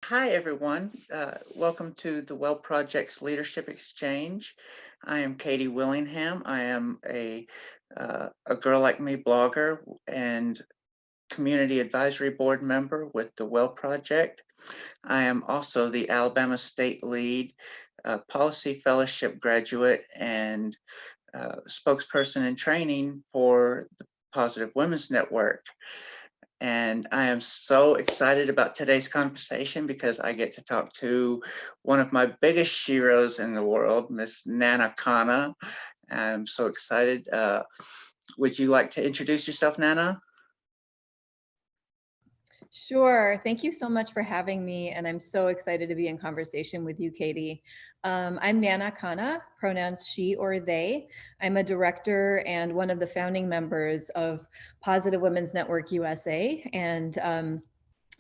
Hi, everyone. Welcome to the Well Project's Leadership Exchange. I am Katie Willingham. I am a Girl Like Me blogger and community advisory board member with the Well Project. I am also the Alabama State Lead Policy Fellowship graduate and spokesperson in training for the Positive Women's Network. And I am so excited about today's conversation because I get to talk to one of my biggest Shuros in the world, Miss Naina Khanna. I'm so excited. Would you like to introduce yourself, Naina? Sure. Thank you so much for having me. And I'm so excited to be in conversation with you, Katie. I'm Naina Khanna, pronouns she or they. I'm a director and one of the founding members of Positive Women's Network USA. And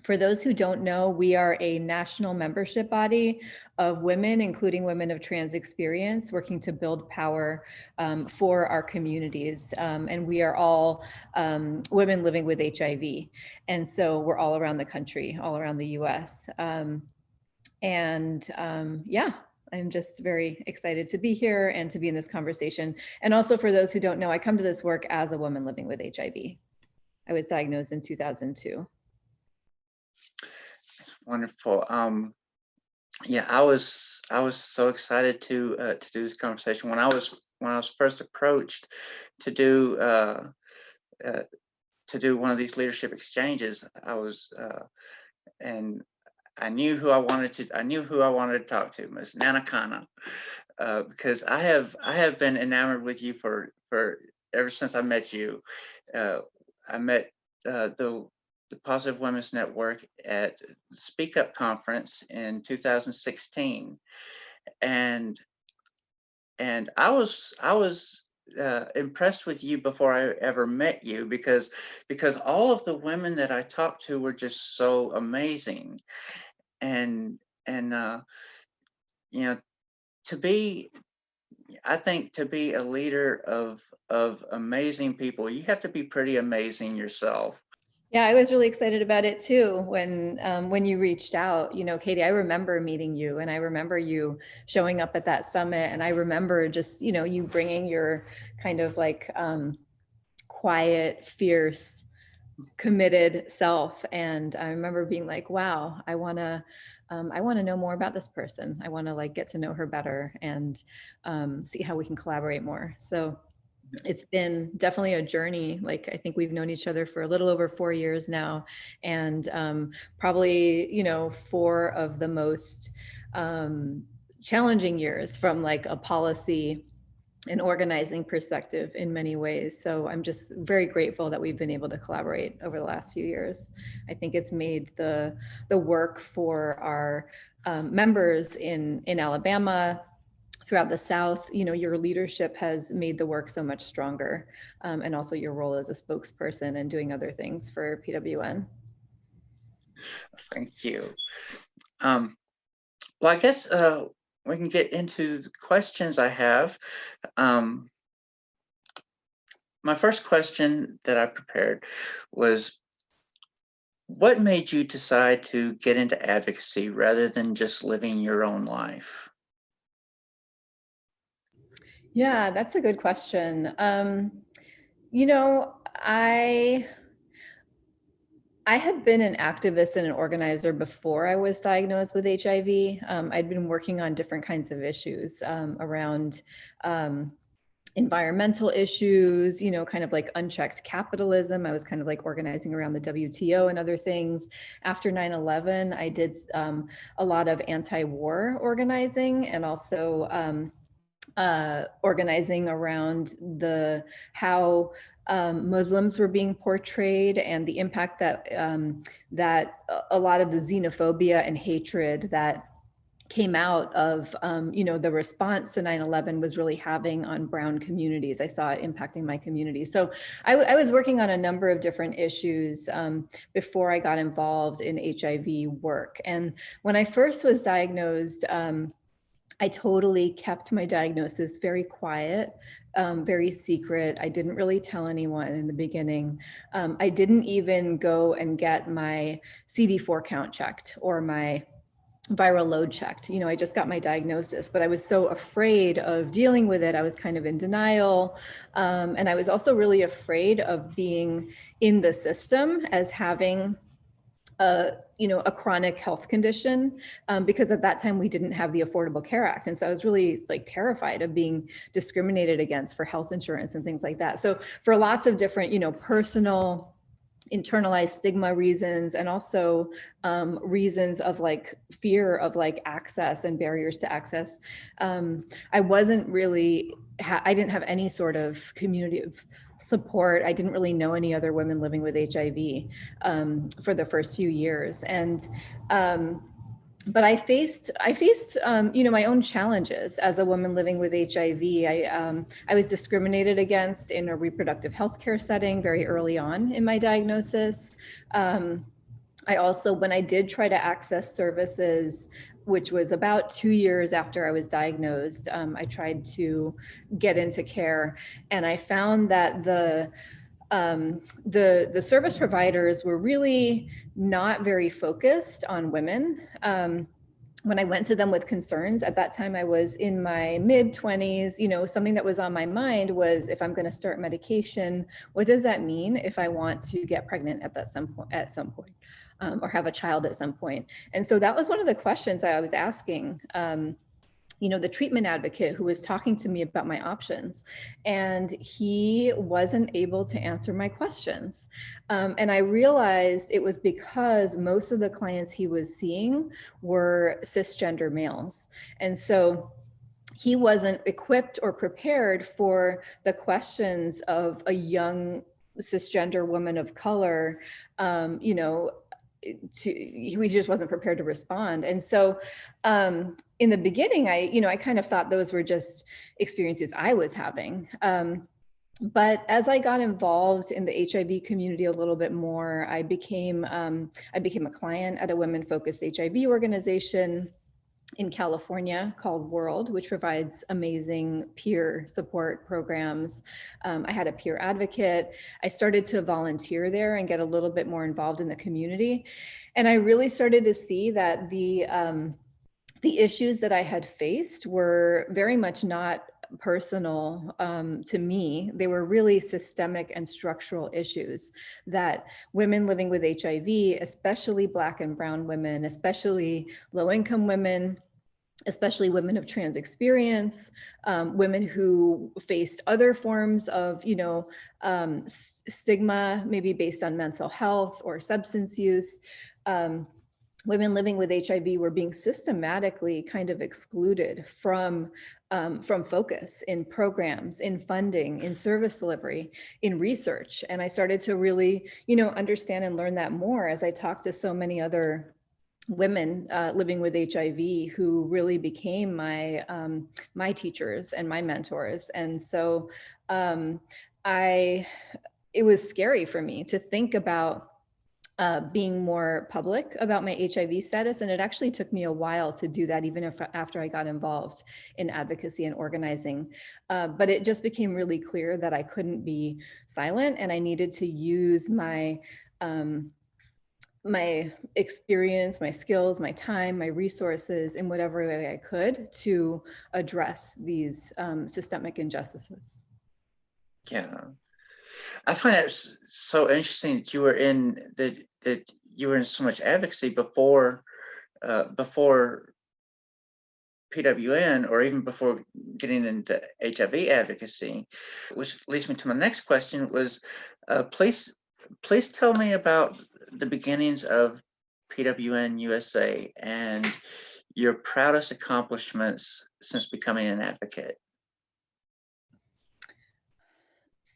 for those who don't know, we are a national membership body of women, including women of trans experience, working to build power for our communities. And we are all women living with HIV. And so we're all around the country, all around the US. Yeah, I'm just very excited to be here and to be in this conversation. And also for those who don't know, I come to this work as a woman living with HIV. I was diagnosed in 2002. Wonderful. Yeah, I was so excited to do this conversation when I was first approached to do one of these leadership exchanges. And I knew who I wanted to talk to, Ms. Naina Khanna, because I have been enamored with you for ever since I met you. I met the Positive Women's Network at the Speak Up conference in 2016, and I was impressed with you before I ever met you because all of the women that I talked to were just so amazing, and you know, I think to be a leader of amazing people, you have to be pretty amazing yourself. Yeah, I was really excited about it too when you reached out. You know, Katie, I remember meeting you, and I remember you showing up at that summit, and I remember just you bringing your kind of like quiet, fierce, committed self. And I remember being like, wow, I want to know more about this person. I want to like get to know her better and see how we can collaborate more. So it's been definitely a journey. Like, I think we've known each other for a little over 4 years now, and probably, 4 of the most challenging years from like a policy and organizing perspective in many ways. So I'm just very grateful that we've been able to collaborate over the last few years. I think it's made the work for our members in Alabama, throughout the South, your leadership has made the work so much stronger, and also your role as a spokesperson and doing other things for PWN. Thank you. Well, I guess we can get into the questions I have. My first question that I prepared was, what made you decide to get into advocacy rather than just living your own life? Yeah, that's a good question. I had been an activist and an organizer before I was diagnosed with HIV. I'd been working on different kinds of issues around environmental issues, kind of like unchecked capitalism. I was kind of like organizing around the WTO and other things. After 9/11, I did a lot of anti-war organizing, and also organizing around how Muslims were being portrayed, and the impact that a lot of the xenophobia and hatred that came out of the response to 9/11 was really having on brown communities. I saw it impacting my community. So I was working on a number of different issues before I got involved in HIV work. And when I first was diagnosed, I totally kept my diagnosis very quiet, very secret. I didn't really tell anyone in the beginning. I didn't even go and get my CD4 count checked or my viral load checked. I just got my diagnosis, but I was so afraid of dealing with it. I was kind of in denial. And I was also really afraid of being in the system as having a chronic health condition, because at that time we didn't have the Affordable Care Act. And so I was really like terrified of being discriminated against for health insurance and things like that. So for lots of different, personal internalized stigma reasons, and also reasons of like fear of like access and barriers to access, I wasn't really, I didn't have any sort of community of support. I didn't really know any other women living with HIV for the first few years. And but I faced my own challenges as a woman living with HIV. I was discriminated against in a reproductive health care setting very early on in my diagnosis. I also, when I did try to access services, which was about 2 years after I was diagnosed, I tried to get into care, and I found that the service providers were really not very focused on women. When I went to them with concerns, at that time I was in my mid 20s, something that was on my mind was, if I'm going to start medication, what does that mean if I want to get pregnant at some point, or have a child at some point? And so that was one of the questions I was asking the treatment advocate who was talking to me about my options, and he wasn't able to answer my questions. And I realized it was because most of the clients he was seeing were cisgender males. And so he wasn't equipped or prepared for the questions of a young cisgender woman of color, he just wasn't prepared to respond. And so in the beginning, I kind of thought those were just experiences I was having. But as I got involved in the HIV community a little bit more, I became a client at a women-focused HIV organization in California called World, which provides amazing peer support programs. I had a peer advocate. I started to volunteer there and get a little bit more involved in the community. And I really started to see that the issues that I had faced were very much not personal to me. They were really systemic and structural issues that women living with HIV, especially Black and Brown women, especially low-income women, especially women of trans experience, women who faced other forms of, stigma, maybe based on mental health or substance use. Women living with HIV were being systematically kind of excluded from focus in programs, in funding, in service delivery, in research. And I started to really, understand and learn that more as I talked to so many other women living with HIV who really became my my teachers and my mentors. And so it was scary for me to think about being more public about my HIV status. And it actually took me a while to do that, even after I got involved in advocacy and organizing. But it just became really clear that I couldn't be silent, and I needed to use my experience, my skills, my time, my resources in whatever way I could to address these systemic injustices. Yeah. I find it so interesting that you were in so much advocacy before PWN, or even before getting into HIV advocacy, which leads me to my next question was, please tell me about the beginnings of PWN USA and your proudest accomplishments since becoming an advocate.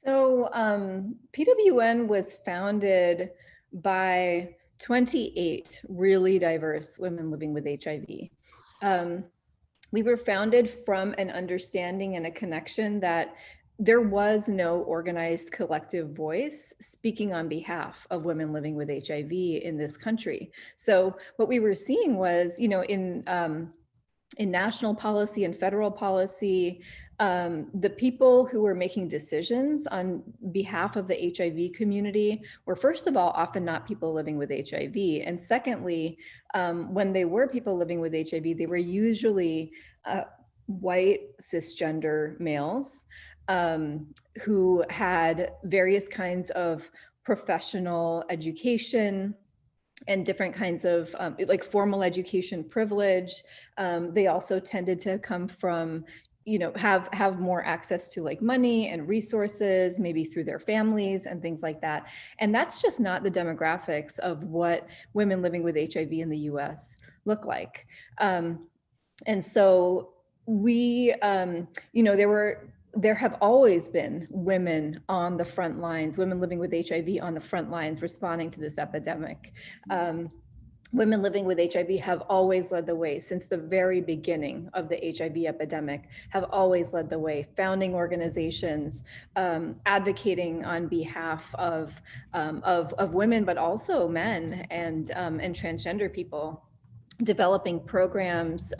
So PWN was founded by 28 really diverse women living with HIV. We were founded from an understanding and a connection that there was no organized collective voice speaking on behalf of women living with HIV in this country. So what we were seeing was, in national policy and federal policy, the people who were making decisions on behalf of the HIV community were, first of all, often not people living with HIV. And secondly, when they were people living with HIV, they were usually white cisgender males who had various kinds of professional education and different kinds of like formal education privilege. They also tended to come from, have more access to like money and resources, maybe through their families and things like that. And that's just not the demographics of what women living with HIV in the US look like. And so we, there have always been women on the front lines, women living with HIV on the front lines responding to this epidemic. Women living with HIV have always led the way since the very beginning of the HIV epidemic, have always led the way, founding organizations, advocating on behalf of women, but also men and transgender people, developing programs,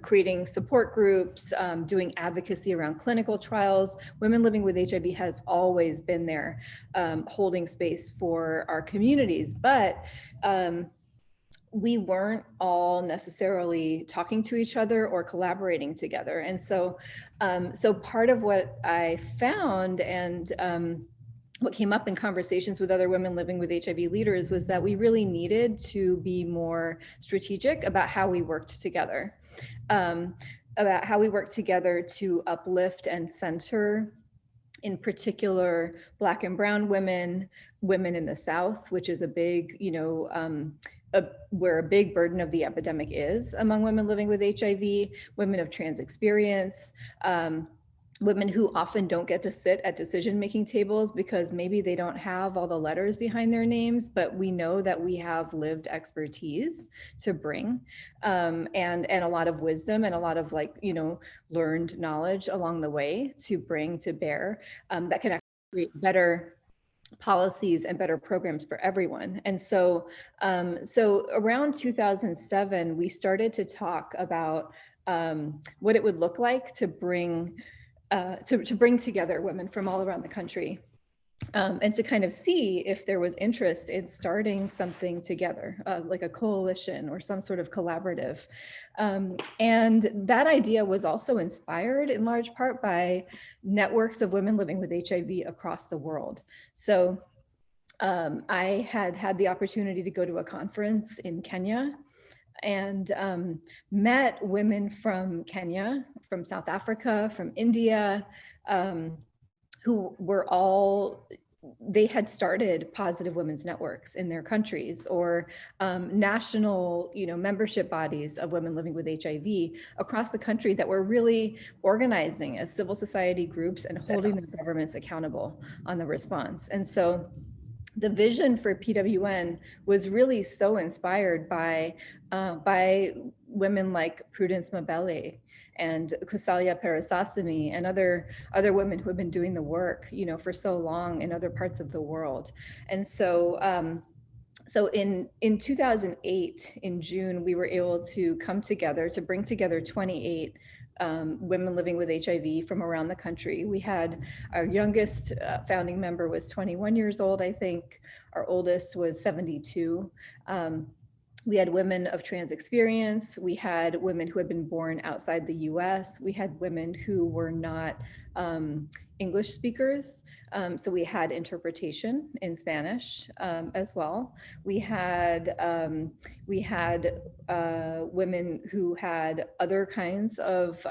creating support groups, doing advocacy around clinical trials. Women living with HIV have always been there, holding space for our communities, but we weren't all necessarily talking to each other or collaborating together. And so, so part of what I found and what came up in conversations with other women living with HIV leaders was that we really needed to be more strategic about how we worked together, to uplift and center, in particular, Black and Brown women, women in the South, which is a big, where a big burden of the epidemic is among women living with HIV, women of trans experience, women who often don't get to sit at decision-making tables because maybe they don't have all the letters behind their names, but we know that we have lived expertise to bring, and a lot of wisdom and a lot of learned knowledge along the way to bring to bear, that can actually create better policies and better programs for everyone. And so, so around 2007, we started to talk about what it would look like to bring together women from all around the country, and to kind of see if there was interest in starting something together, like a coalition or some sort of collaborative. And that idea was also inspired in large part by networks of women living with HIV across the world. So I had the opportunity to go to a conference in Kenya and met women from Kenya, from South Africa, from India, who were all, they had started positive women's networks in their countries, or national, membership bodies of women living with HIV across the country that were really organizing as civil society groups and holding their governments accountable on the response. And so the vision for PWN was really so inspired by women like Prudence Mabele and Kusalia Parasasamy and other women who have been doing the work, for so long in other parts of the world. And so, so in 2008, in June, we were able to come together to bring together 28 women living with HIV from around the country. We had our youngest founding member was 21 years old, I think. Our oldest was 72. We had women of trans experience. We had women who had been born outside the US. We had women who were not English speakers. So we had interpretation in Spanish as well. We had women who had other kinds of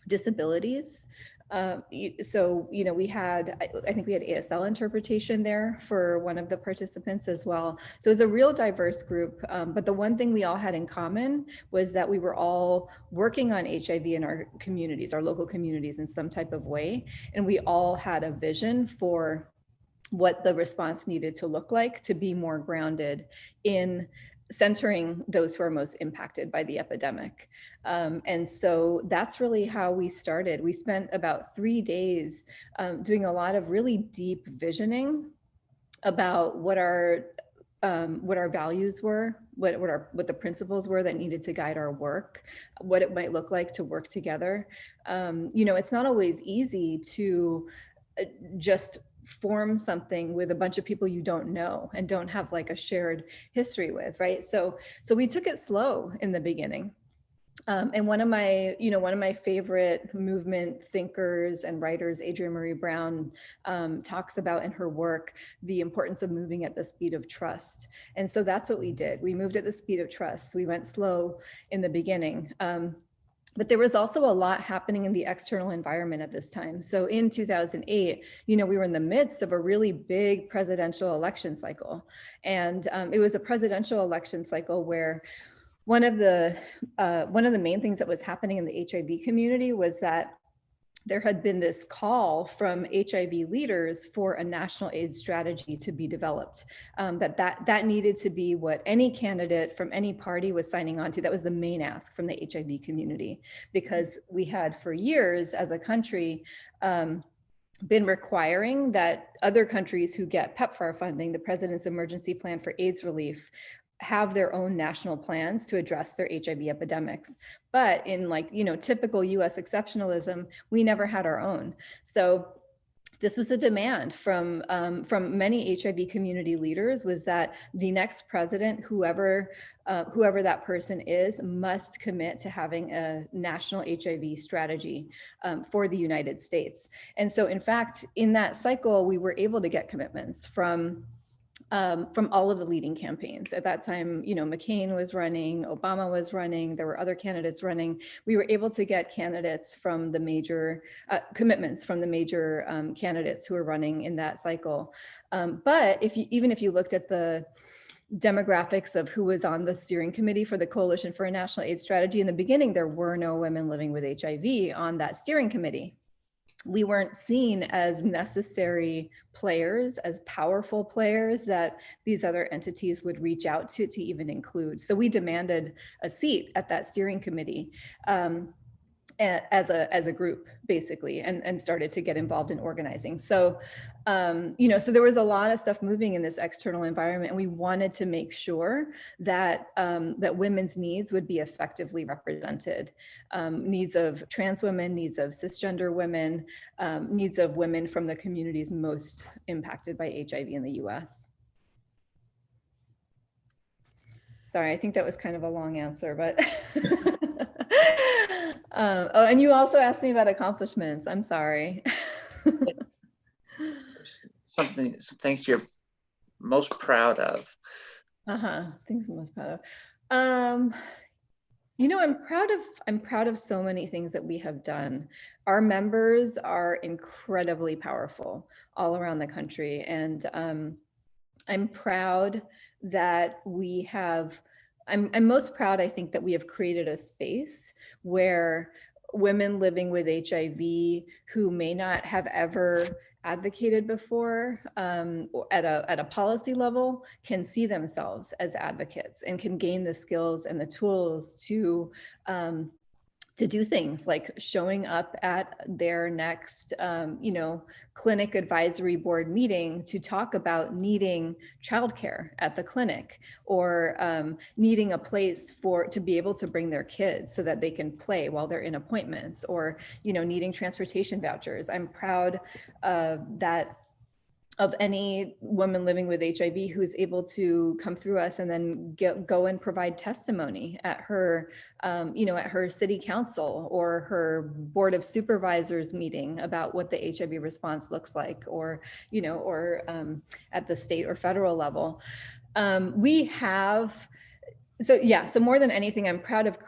disabilities. So, we had, I think we had ASL interpretation there for one of the participants as well. So it's a real diverse group. But the one thing we all had in common was that we were all working on HIV in our communities, our local communities in some type of way. And we all had a vision for what the response needed to look like to be more grounded in centering those who are most impacted by the epidemic. And so that's really how we started. We spent about 3 days doing a lot of really deep visioning about what our what our values were, what the principles were that needed to guide our work, what it might look like to work together. You know, it's not always easy to just form something with a bunch of people you don't know and don't have like a shared history with, right? So we took it slow in the beginning. And one of my favorite movement thinkers and writers, Adrienne Marie Brown, talks about in her work the importance of moving at the speed of trust. And so that's what we did. We moved at the speed of trust. We went slow in the beginning. But there was also a lot happening in the external environment at this time. So in 2008, you know, we were in the midst of a really big presidential election cycle. And it was a presidential election cycle where one of the main things that was happening in the HIV community was that there had been this call from HIV leaders for a national AIDS strategy to be developed. That needed to be what any candidate from any party was signing on to. That was the main ask from the HIV community, because we had for years as a country been requiring that other countries who get PEPFAR funding, the President's Emergency Plan for AIDS Relief, have their own national plans to address their HIV epidemics. But in, like, you know, typical US exceptionalism, we never had our own. So this was a demand from many HIV community leaders, was that the next president, whoever that person is, must commit to having a national HIV strategy for the United States. And so in fact, in that cycle, we were able to get commitments from all of the leading campaigns. At that time, you know, McCain was running, Obama was running, there were other candidates running. We were able to get candidates from the major, commitments from the major candidates who were running in that cycle. But even if you looked at the demographics of who was on the steering committee for the Coalition for a National AIDS Strategy, in the beginning, there were no women living with HIV on that steering committee. We weren't seen as necessary players, as powerful players that these other entities would reach out to even include. So we demanded a seat at that steering committee as a group, basically, and started to get involved in organizing. So, you know, so there was a lot of stuff moving in this external environment, and we wanted to make sure that that women's needs would be effectively represented. Needs of trans women, needs of cisgender women, needs of women from the communities most impacted by HIV in the US. Sorry, I think that was kind of a long answer, but oh, and you also asked me about accomplishments. I'm sorry. Some things you're most proud of. Things I'm most proud of. You know, I'm proud of so many things that we have done. Our members are incredibly powerful all around the country, and I'm proud that we have. I'm most proud, I think, that we have created a space where women living with HIV who may not have ever advocated before at a policy level can see themselves as advocates and can gain the skills and the tools to do things like showing up at their next, you know, clinic advisory board meeting to talk about needing childcare at the clinic, or needing a place to be able to bring their kids so that they can play while they're in appointments, or, you know, needing transportation vouchers. I'm proud of any woman living with HIV who is able to come through us and then go and provide testimony at her, you know, at her city council or her board of supervisors meeting about what the HIV response looks like, or, you know, or at the state or federal level. So more than anything, I'm proud of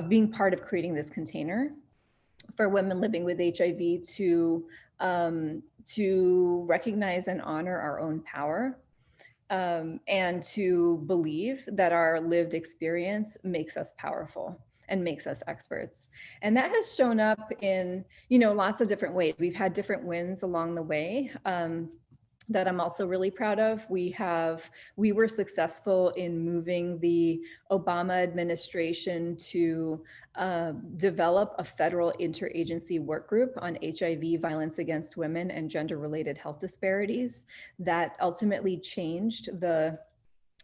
being part of creating this container for women living with HIV to recognize and honor our own power, and to believe that our lived experience makes us powerful and makes us experts. And that has shown up in, you know, lots of different ways. We've had different wins along the way. that I'm also really proud of. We were successful in moving the Obama administration to develop a federal interagency work group on HIV, violence against women, and gender-related health disparities that ultimately changed the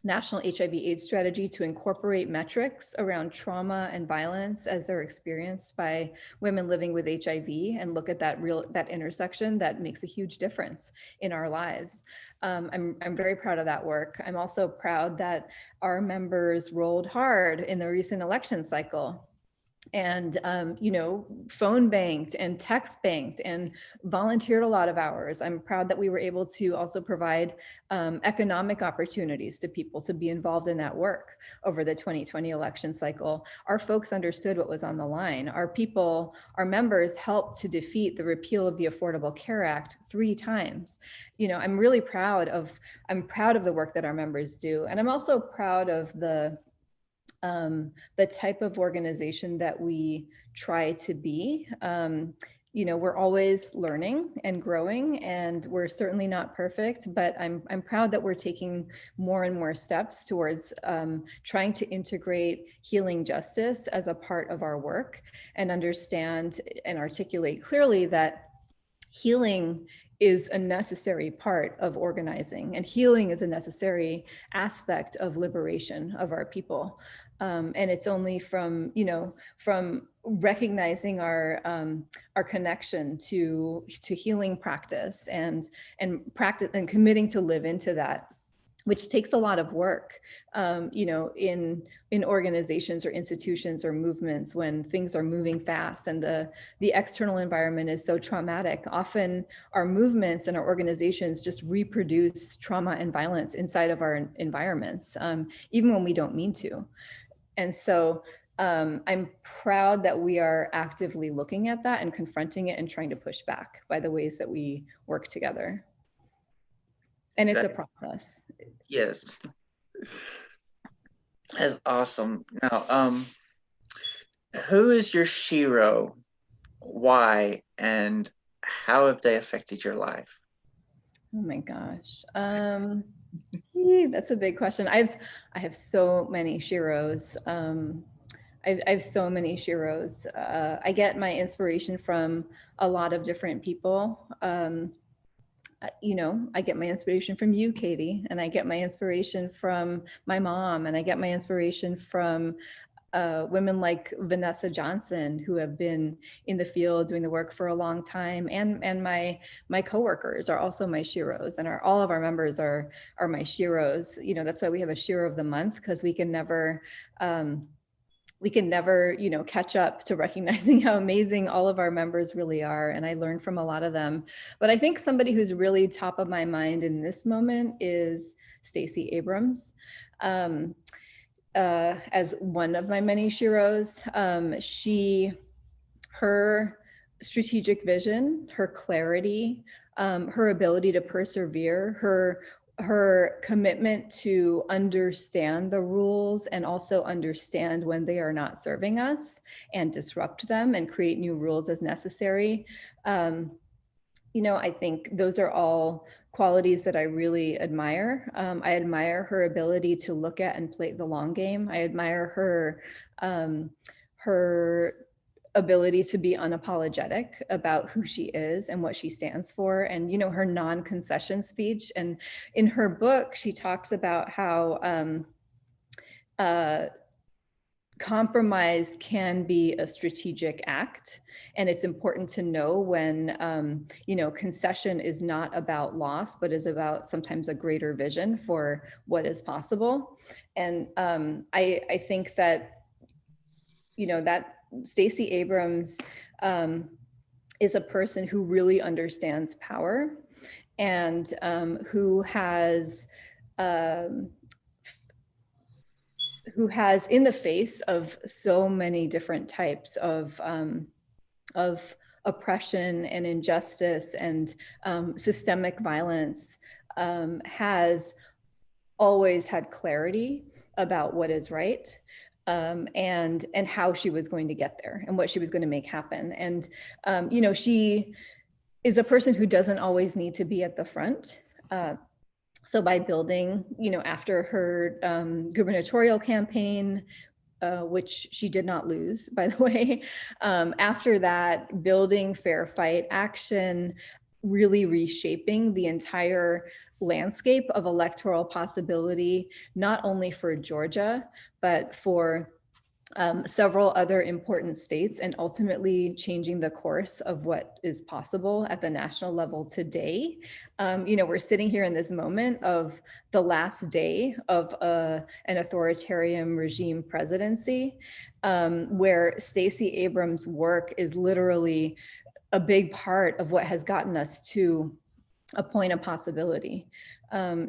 National HIV/AIDS strategy to incorporate metrics around trauma and violence as they're experienced by women living with HIV, and look at that intersection that makes a huge difference in our lives. I'm very proud of that work. I'm also proud that our members rolled hard in the recent election cycle and phone banked and text banked and volunteered a lot of hours. I'm proud that we were able to also provide economic opportunities to people to be involved in that work over the 2020 election cycle. Our folks understood what was on the line. Our members helped to defeat the repeal of the Affordable Care Act 3 times. I'm really proud of the work that our members do. And I'm also proud of the type of organization that we try to be. We're always learning and growing, and we're certainly not perfect, but I'm proud that we're taking more and more steps towards trying to integrate healing justice as a part of our work, and understand and articulate clearly that healing is a necessary part of organizing, and healing is a necessary aspect of liberation of our people. And it's only from recognizing our connection to healing practice and practice and committing to live into that, which takes a lot of work, in organizations or institutions or movements when things are moving fast and the external environment is so traumatic. Often our movements and our organizations just reproduce trauma and violence inside of our environments, even when we don't mean to. And so I'm proud that we are actively looking at that and confronting it and trying to push back by the ways that we work together. And it's a process. Yes. That's awesome. Now, who is your Shiro? Why? And how have they affected your life? Oh my gosh. That's a big question. I have so many Shuros. I have so many Shuros. I get my inspiration from a lot of different people. I get my inspiration from you, Katie, and I get my inspiration from my mom, and I get my inspiration from women like Vanessa Johnson, who have been in the field doing the work for a long time, and my coworkers are also my Shuros, and all of our members are my Shuros. That's why we have a Shiro of the month, because we can never catch up to recognizing how amazing all of our members really are. And I learned from a lot of them. But I think somebody who's really top of my mind in this moment is Stacey Abrams. As one of my many Shuros, her strategic vision, her clarity, her ability to persevere, her commitment to understand the rules and also understand when they are not serving us and disrupt them and create new rules as necessary. I think those are all qualities that I really admire. I admire her ability to look at and play the long game. I admire her ability to be unapologetic about who she is and what she stands for, and her non-concession speech. And in her book, she talks about how compromise can be a strategic act, and it's important to know when concession is not about loss, but is about sometimes a greater vision for what is possible. And I think that that Stacey Abrams is a person who really understands power, and who has in the face of so many different types of oppression and injustice and systemic violence, has always had clarity about what is right, and how she was going to get there and what she was going to make happen. And she is a person who doesn't always need to be at the front. So by building, after her gubernatorial campaign, which she did not lose, by the way, after that, building Fair Fight Action, really reshaping the entire landscape of electoral possibility, not only for Georgia, but for several other important states, and ultimately changing the course of what is possible at the national level today. We're sitting here in this moment of the last day of an authoritarian regime presidency, where Stacey Abrams' work is literally a big part of what has gotten us to a point of possibility.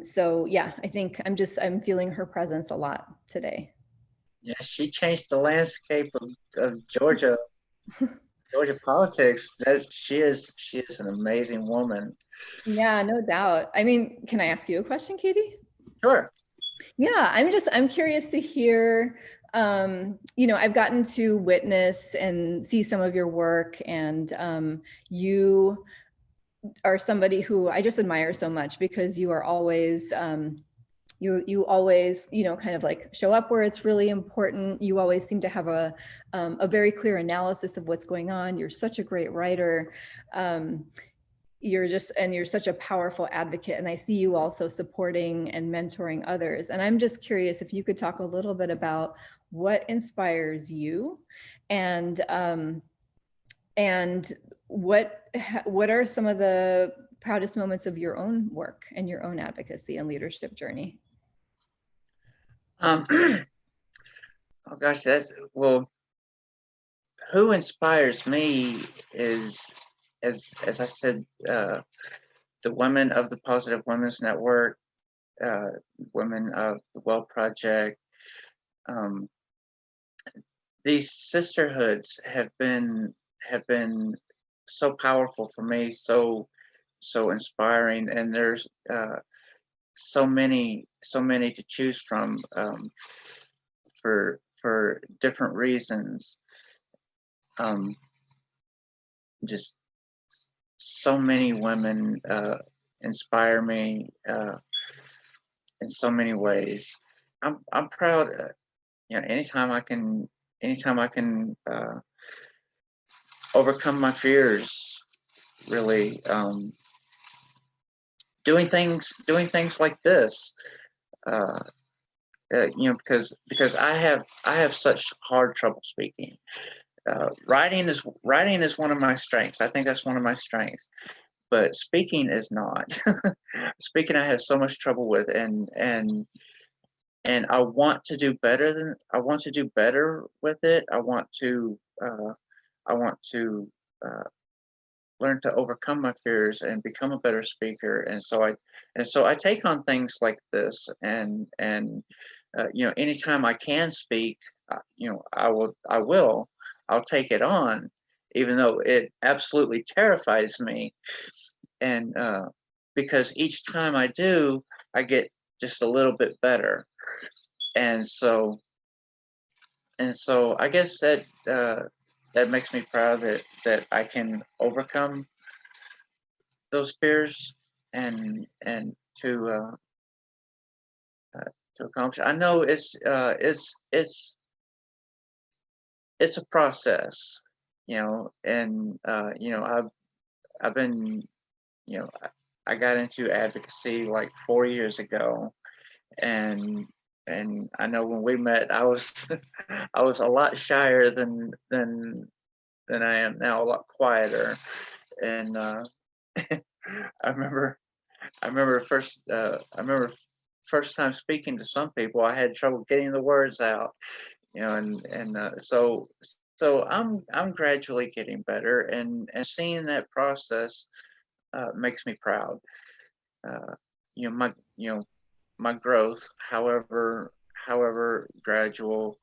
So yeah, I think I'm feeling her presence a lot today. Yeah, she changed the landscape of Georgia politics. She is an amazing woman. Yeah, no doubt. I mean, can I ask you a question, Katie? Sure. Yeah, I'm curious to hear, I've gotten to witness and see some of your work, and you are somebody who I just admire so much, because you are always, you always, kind of like show up where it's really important. You always seem to have a very clear analysis of what's going on. You're such a great writer. You're such a powerful advocate, and I see you also supporting and mentoring others. And I'm just curious if you could talk a little bit about what inspires you, and what are some of the proudest moments of your own work and your own advocacy and leadership journey? Oh gosh, who inspires me is, as I said, the women of the Positive Women's Network, women of the Well Project. These sisterhoods have been so powerful for me, so inspiring, and there's so many to choose from, for different reasons. Just so many women inspire me in so many ways. I'm proud. Anytime I can overcome my fears, really, doing things like this. Because I have such hard trouble speaking. Writing is one of my strengths. I think that's one of my strengths, but speaking is not. Speaking, I have so much trouble with, and I want to do better with it. I want to learn to overcome my fears and become a better speaker. And so I take on things like this, and anytime I can speak, I'll take it on, even though it absolutely terrifies me. And because each time I do, I get just a little bit better. And so I guess that makes me proud that I can overcome those fears, and to accomplish. I know it's a process, and I've been, I got into advocacy like 4 years ago, and I know when we met, I was I was a lot shyer than I am now, a lot quieter. And I remember first time speaking to some people, I had trouble getting the words out, and so I'm gradually getting better, and seeing that process makes me proud. My my growth, however gradual,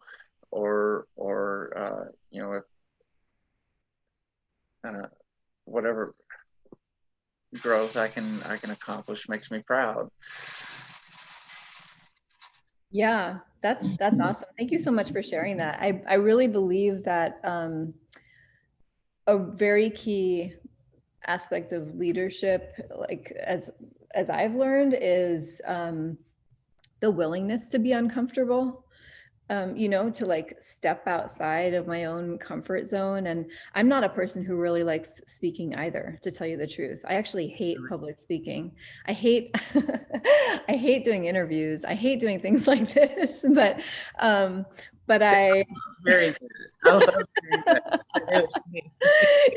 or if whatever growth I can accomplish makes me proud. Yeah, that's awesome. Thank you so much for sharing that. I really believe that a very key aspect of leadership, like as I've learned, is the willingness to be uncomfortable. You know, to like step outside of my own comfort zone. And I'm not a person who really likes speaking either, to tell you the truth. I actually hate public speaking. I hate, I hate doing interviews. I hate doing things like this, but I, Very good. I love hearing that.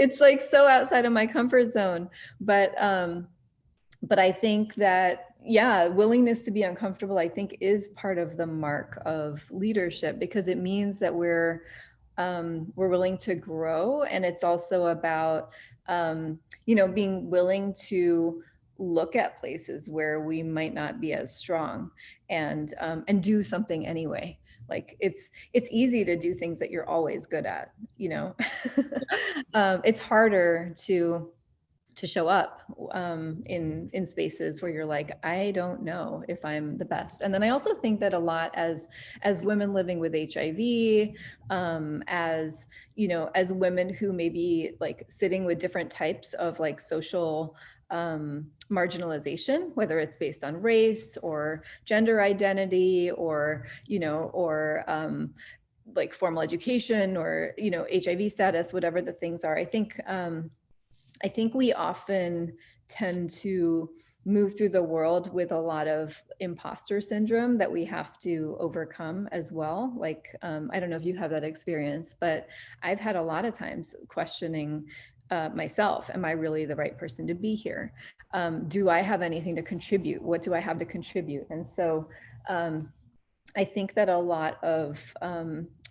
it's like so outside of my comfort zone. But I think that, yeah, willingness to be uncomfortable, I think, is part of the mark of leadership, because it means that we're willing to grow. And it's also about, you know, being willing to look at places where we might not be as strong, and do something anyway. Like it's easy to do things that you're always good at, you know. It's harder to show up in spaces where you're like, I don't know if I'm the best. And then I also think that a lot as women living with HIV, as, you know, as women who may be like sitting with different types of like social marginalization, whether it's based on race or gender identity, or, you know, or like formal education, or, you know, HIV status, whatever the things are. I think we often tend to move through the world with a lot of imposter syndrome that we have to overcome as well. Like, I don't know if you have that experience, but I've had a lot of times questioning myself. Am I really the right person to be here? Do I have anything to contribute? What do I have to contribute? And so I think that a lot of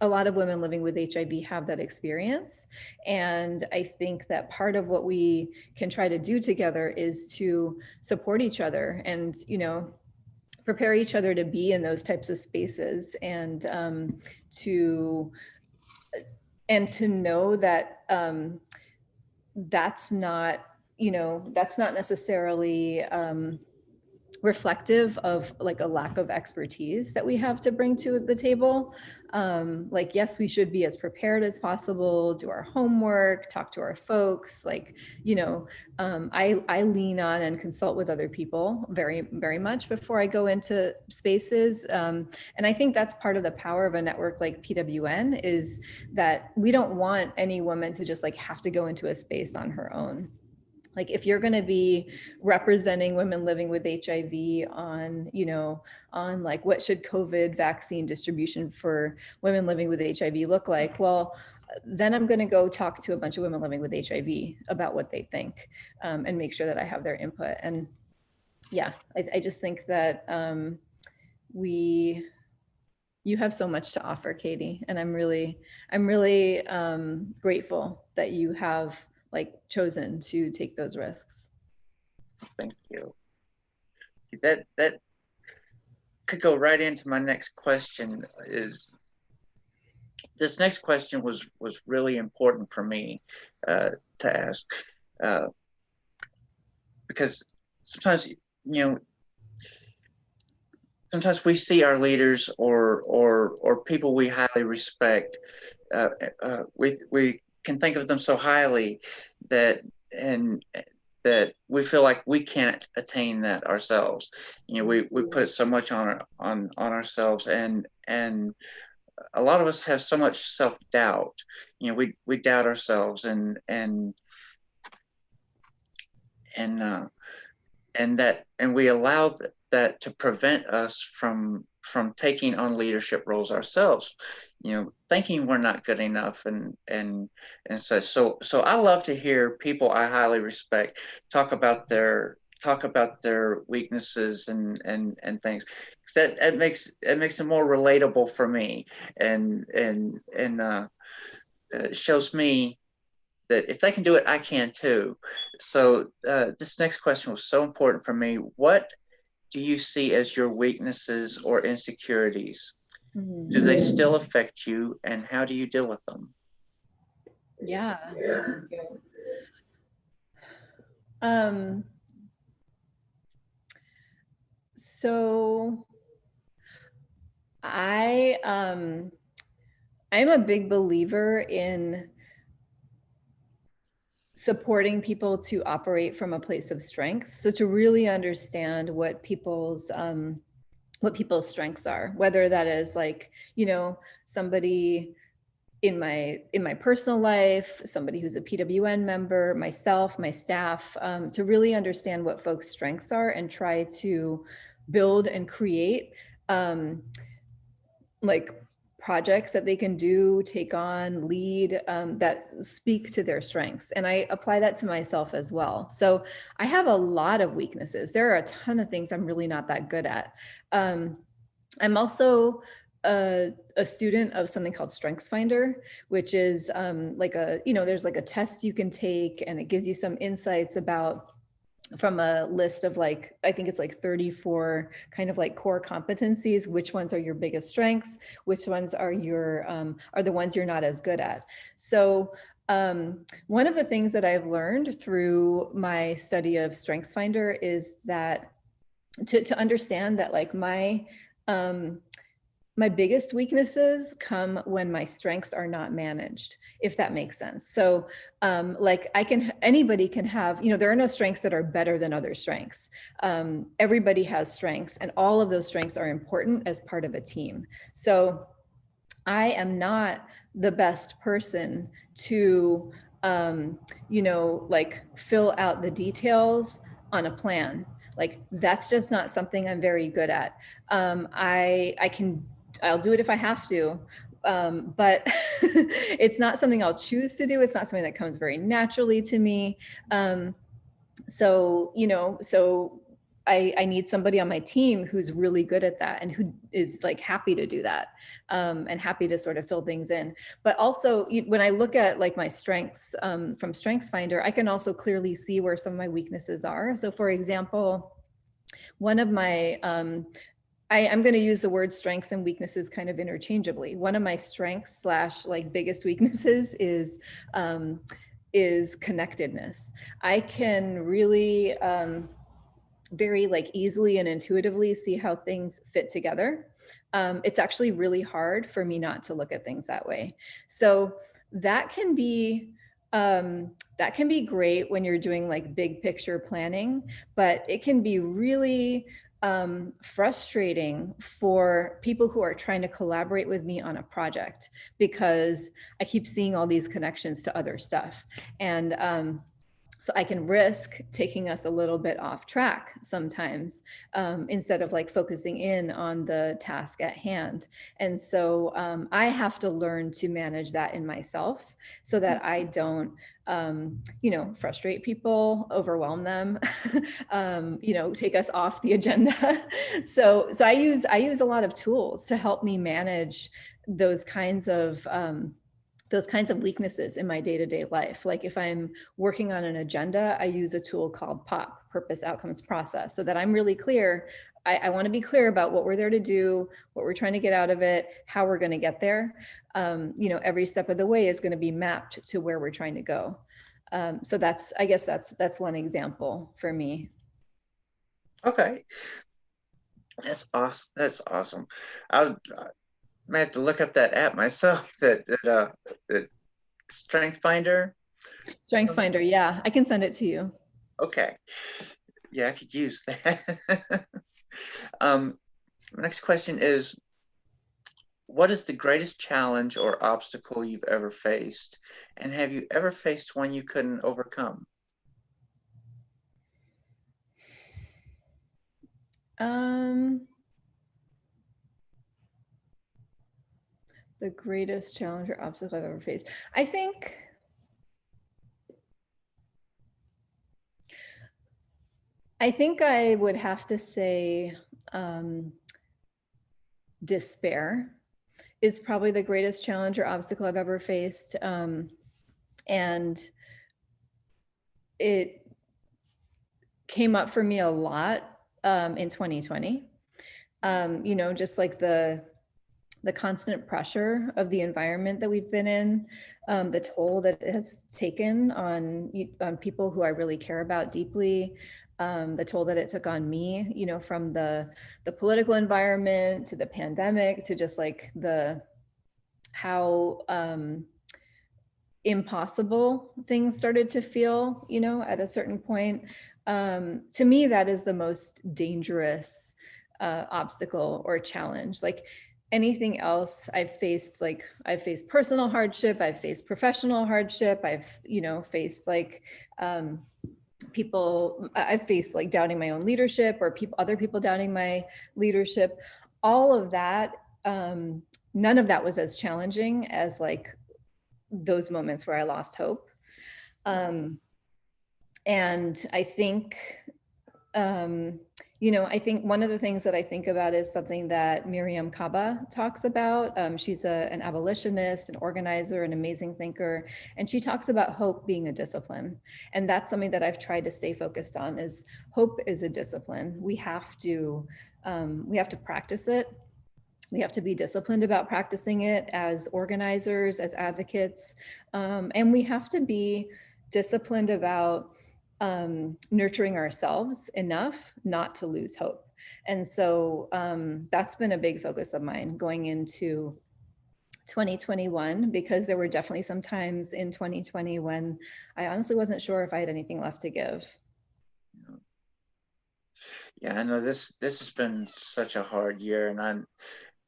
women living with HIV have that experience. And I think that part of what we can try to do together is to support each other and, you know, prepare each other to be in those types of spaces, and to know that that's not, you know, that's not necessarily reflective of like a lack of expertise that we have to bring to the table. Like, yes, we should be as prepared as possible, do our homework, talk to our folks. Like, you know, I lean on and consult with other people very, very much before I go into spaces. And I think that's part of the power of a network like PWN, is that we don't want any woman to just like have to go into a space on her own. Like, if you're going to be representing women living with HIV on, you know, on like what should COVID vaccine distribution for women living with HIV look like? Well, then I'm going to go talk to a bunch of women living with HIV about what they think, and make sure that I have their input. And yeah, I just think that you have so much to offer, Katie, and I'm really grateful that you have like chosen to take those risks. Thank you. That could go right into my next question. Is this next question was really important for me to ask, because sometimes, you know, sometimes we see our leaders or people we highly respect, we can think of them so highly that we feel like we can't attain that ourselves. You know, we put so much on ourselves, and a lot of us have so much self-doubt. You know, we doubt ourselves, and we allow that to prevent us from taking on leadership roles ourselves, you know, thinking we're not good enough, and such. So I love to hear people I highly respect talk about their weaknesses and things, because that makes it more relatable for me, and shows me that if they can do it, I can too. So this next question was so important for me. What do you see as your weaknesses or insecurities? Mm-hmm. Do they still affect you, and how do you deal with them? Yeah. Um, so I'm a big believer in supporting people to operate from a place of strength. So to really understand what people's strengths are, whether that is like, you know, somebody in my personal life, somebody who's a PWN member, myself, my staff, to really understand what folks' strengths are and try to build and create like projects that they can do, take on, lead, that speak to their strengths. And I apply that to myself as well. So I have a lot of weaknesses. There are a ton of things I'm really not that good at. I'm also a student of something called StrengthsFinder, which is like a, you know, there's like a test you can take and it gives you some insights about, from a list of like, I think it's like 34 kind of like core competencies, which ones are your biggest strengths, which ones are your, are the ones you're not as good at. So one of the things that I've learned through my study of StrengthsFinder is that to understand that like my biggest weaknesses come when my strengths are not managed, if that makes sense. So like anybody can have, you know, there are no strengths that are better than other strengths. Everybody has strengths and all of those strengths are important as part of a team. So I am not the best person to, you know, like fill out the details on a plan. Like that's just not something I'm very good at. I'll do it if I have to, but it's not something I'll choose to do. It's not something that comes very naturally to me. So, you know, so I need somebody on my team who's really good at that and who is like happy to do that, and happy to sort of fill things in. But also when I look at like my strengths from StrengthsFinder, I can also clearly see where some of my weaknesses are. So for example, one of my, I'm going to use the word strengths and weaknesses kind of interchangeably. One of my strengths / like biggest weaknesses is connectedness. I can really very like easily and intuitively see how things fit together. It's actually really hard for me not to look at things that way. So that can be great when you're doing like big picture planning, but it can be really frustrating for people who are trying to collaborate with me on a project, because I keep seeing all these connections to other stuff. And so I can risk taking us a little bit off track sometimes, instead of like focusing in on the task at hand. And so I have to learn to manage that in myself so that I don't, you know, frustrate people, overwhelm them, you know, take us off the agenda. So I use a lot of tools to help me manage those kinds of weaknesses in my day-to-day life. Like if I'm working on an agenda, I use a tool called POP, Purpose Outcomes Process, so that I'm really clear. I want to be clear about what we're there to do, what we're trying to get out of it, how we're going to get there. You know, every step of the way is going to be mapped to where we're trying to go. So I guess that's one example for me. Okay, that's awesome. That's awesome. I may have to look up that app myself. That StrengthsFinder. StrengthsFinder, yeah, I can send it to you. Okay, yeah, I could use that. Next question is, what is the greatest challenge or obstacle you've ever faced? And have you ever faced one you couldn't overcome? The greatest challenge or obstacle I've ever faced. I think I would have to say despair is probably the greatest challenge or obstacle I've ever faced. And it came up for me a lot in 2020. You know, just like the constant pressure of the environment that we've been in, the toll that it has taken on people who I really care about deeply, the toll that it took on me, you know, from the political environment to the pandemic to just like how impossible things started to feel, you know, at a certain point. To me, that is the most dangerous obstacle or challenge. Like anything else I've faced, like I've faced personal hardship, I've faced professional hardship, I've, you know, faced like I've faced like doubting my own leadership, or other people doubting my leadership. All of that, none of that was as challenging as like those moments where I lost hope. And I think, you know, I think one of the things that I think about is something that Miriam Kaba talks about. She's an abolitionist, an organizer, an amazing thinker, and she talks about hope being a discipline. And that's something that I've tried to stay focused on, is hope is a discipline. We have to practice it. We have to be disciplined about practicing it as organizers, as advocates, and we have to be disciplined about nurturing ourselves enough not to lose hope. And so that's been a big focus of mine going into 2021, because there were definitely some times in 2020 when I honestly wasn't sure if I had anything left to give. Yeah, I know this has been such a hard year, and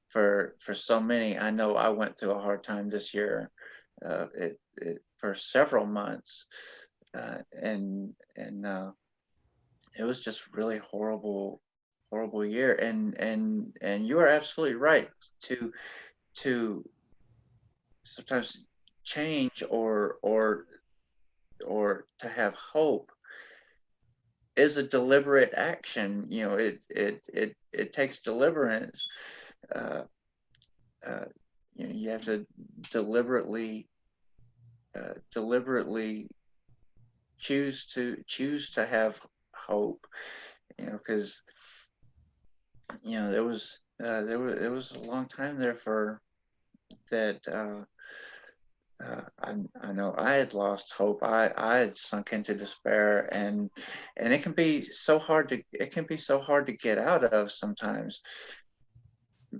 for so many, I know I went through a hard time this year, for several months, and it was just really horrible year. And you are absolutely right to sometimes change or to have hope is a deliberate action. You know, it takes deliverance. You know, you have to deliberately choose to have hope. You know, because you know there was a long time there for that. I know I had lost hope. I had sunk into despair, and it can be so hard to get out of sometimes.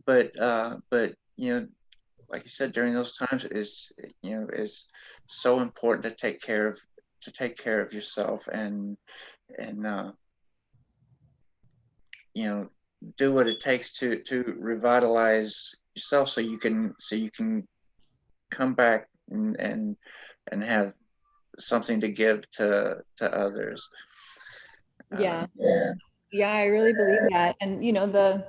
But you know, like you said, during those times is so important to take care of yourself, and you know, do what it takes to revitalize yourself, so you can come back and have something to give to others. Yeah. Yeah, I really believe that. And, you know,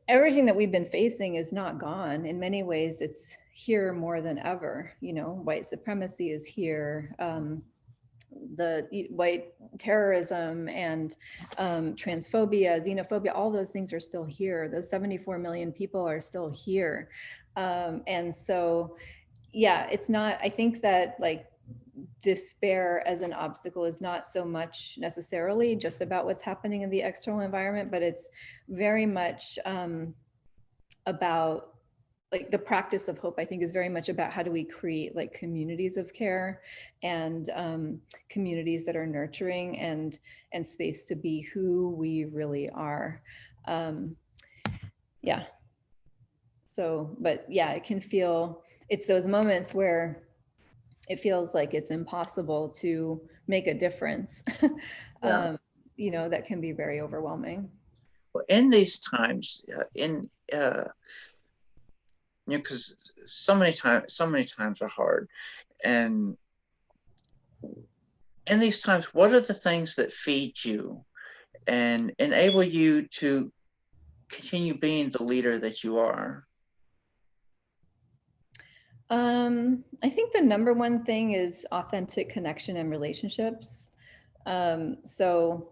everything that we've been facing is not gone. In many ways, it's here more than ever. You know, white supremacy is here. The white terrorism and transphobia, xenophobia, all those things are still here. Those 74 million people are still here. And so, yeah, it's not, I think that like despair as an obstacle is not so much necessarily just about what's happening in the external environment, but it's very much about like the practice of hope. I think is very much about how do we create like communities of care and communities that are nurturing and space to be who we really are. Yeah. So, but yeah, it can feel, it's those moments where it feels like it's impossible to make a difference. Yeah. You know, that can be very overwhelming. Well, in these times, you know, because so many times are hard, and in these times, what are the things that feed you and enable you to continue being the leader that you are? I think the number one thing is authentic connection and relationships. So,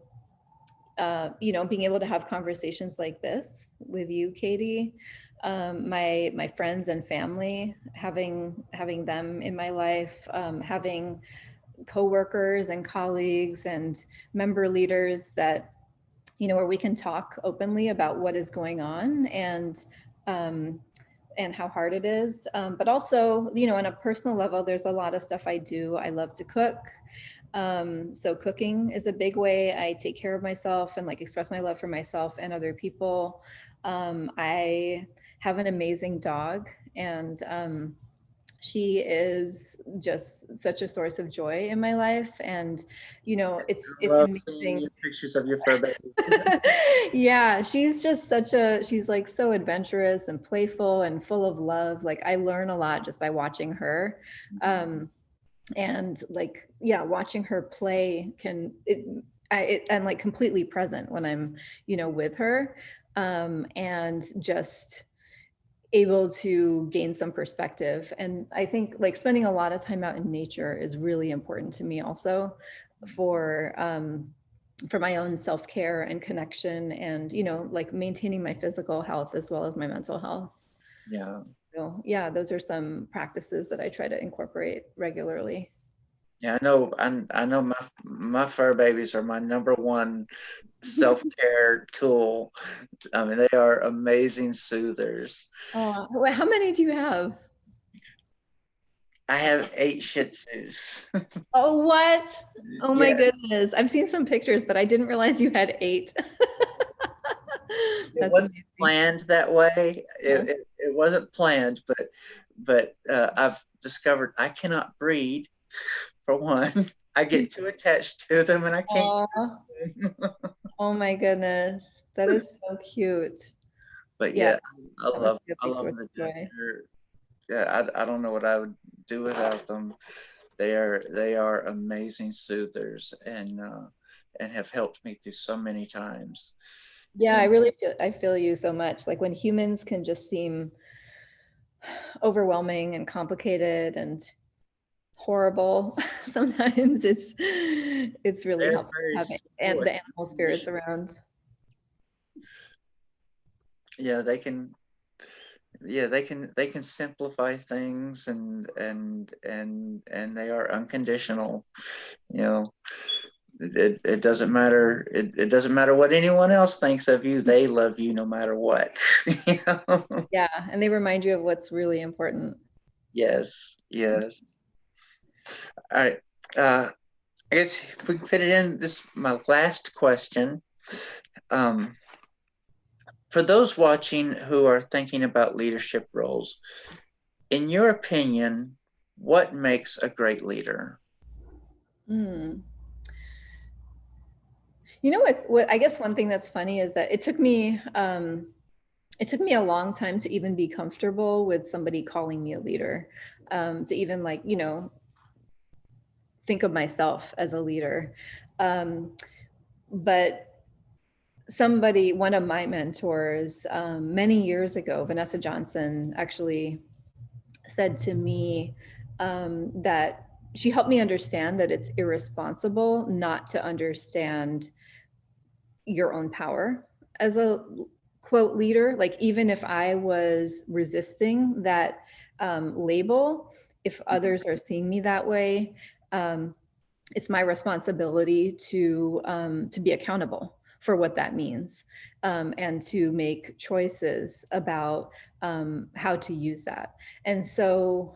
you know, being able to have conversations like this with you, Katie, my friends and family, having them in my life, having coworkers and colleagues and member leaders that, you know, where we can talk openly about what is going on and how hard it is. But also, you know, on a personal level, there's a lot of stuff I do. I love to cook. So cooking is a big way I take care of myself and like express my love for myself and other people. I have an amazing dog, and She is just such a source of joy in my life. And, you know, I it's love seeing amazing. your pictures of your fur baby. Yeah, she's just she's like so adventurous and playful and full of love. Like I learn a lot just by watching her. Um, and like, yeah, watching her play I'm like completely present when I'm, you know, with her. And just able to gain some perspective. And I think like spending a lot of time out in nature is really important to me also for my own self-care and connection, and, you know, like maintaining my physical health as well as my mental health. Yeah. So yeah, those are some practices that I try to incorporate regularly. Yeah, I know. I know my fur babies are my number one self-care tool. I mean, they are amazing soothers. Oh, how many do you have? I have 8 Shih Tzus. Oh, what? Oh my Yeah, goodness. I've seen some pictures, but I didn't realize you had 8. it That's wasn't amazing. planned that way. Yeah. It wasn't planned, but I've discovered I cannot breed for one. I get too attached to them and I can't Oh, keep them. oh my goodness. That is so cute. But Yeah, yeah, that must be a I big love source them to of death. joy. Yeah, I don't know what I would do without them. They are amazing soothers and have helped me through so many times. Yeah, And I feel you so much. Like when humans can just seem overwhelming and complicated and horrible, sometimes it's really they're helpful very to have and sweet. the animal spirits around. Yeah, they can simplify things and they are unconditional. You know, it doesn't matter. It doesn't matter what anyone else thinks of you. They love you no matter what. You know? Yeah, and they remind you of what's really important. Yes, yes. All right. I guess if we can fit it in, this is my last question. Um, for those watching who are thinking about leadership roles, in your opinion, what makes a great leader? Hmm. You know what I guess one thing that's funny is that it took me a long time to even be comfortable with somebody calling me a leader, to even like, you know, think of myself as a leader. Um, but one of my mentors, many years ago, Vanessa Johnson, actually said to me that she helped me understand that it's irresponsible not to understand your own power as a quote leader. Like even if I was resisting that label, if others are seeing me that way, um, it's my responsibility to be accountable for what that means, and to make choices about how to use that. And so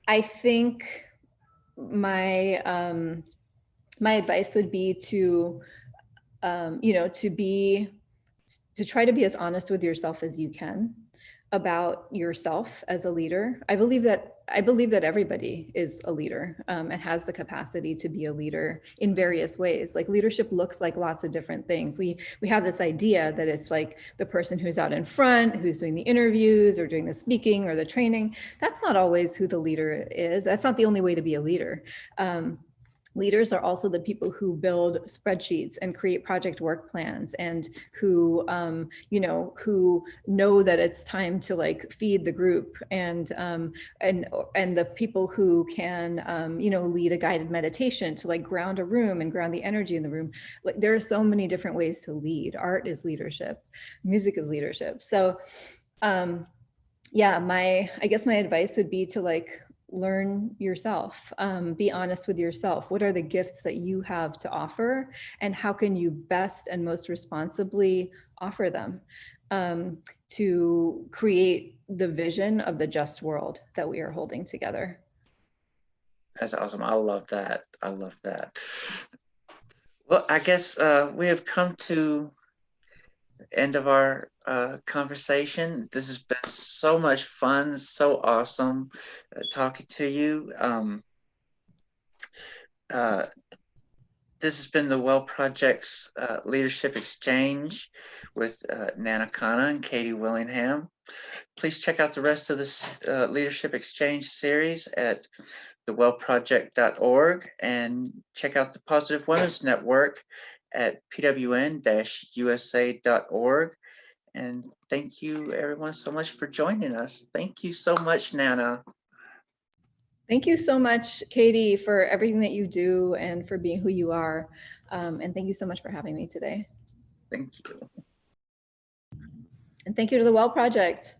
I think my advice would be to you know, to try to be as honest with yourself as you can about yourself as a leader. I believe that everybody is a leader, and has the capacity to be a leader in various ways. Like leadership looks like lots of different things. We have this idea that it's like the person who's out in front, who's doing the interviews or doing the speaking or the training. That's not always who the leader is. That's not the only way to be a leader. Leaders are also the people who build spreadsheets and create project work plans, and who you know that it's time to like feed the group, and the people who can you know, lead a guided meditation to like ground a room and ground the energy in the room. Like there are so many different ways to lead. Art is leadership, music is leadership. So yeah, I guess my advice would be to like learn yourself, be honest with yourself. What are the gifts that you have to offer, and how can you best and most responsibly offer them, to create the vision of the just world that we are holding together. That's awesome. I love that. I love that. Well, I guess we have come to end of our conversation. This has been so much fun, so awesome talking to you. This has been the Well Project's Leadership Exchange with Naina Khanna and Katie Willingham. Please check out the rest of this Leadership Exchange series at thewellproject.org and check out the Positive Women's Network at pwn-usa.org. And thank you everyone so much for joining us. Thank you so much, Naina. Thank you so much, Katie, for everything that you do and for being who you are. And thank you so much for having me today. Thank you. And thank you to the Well Project.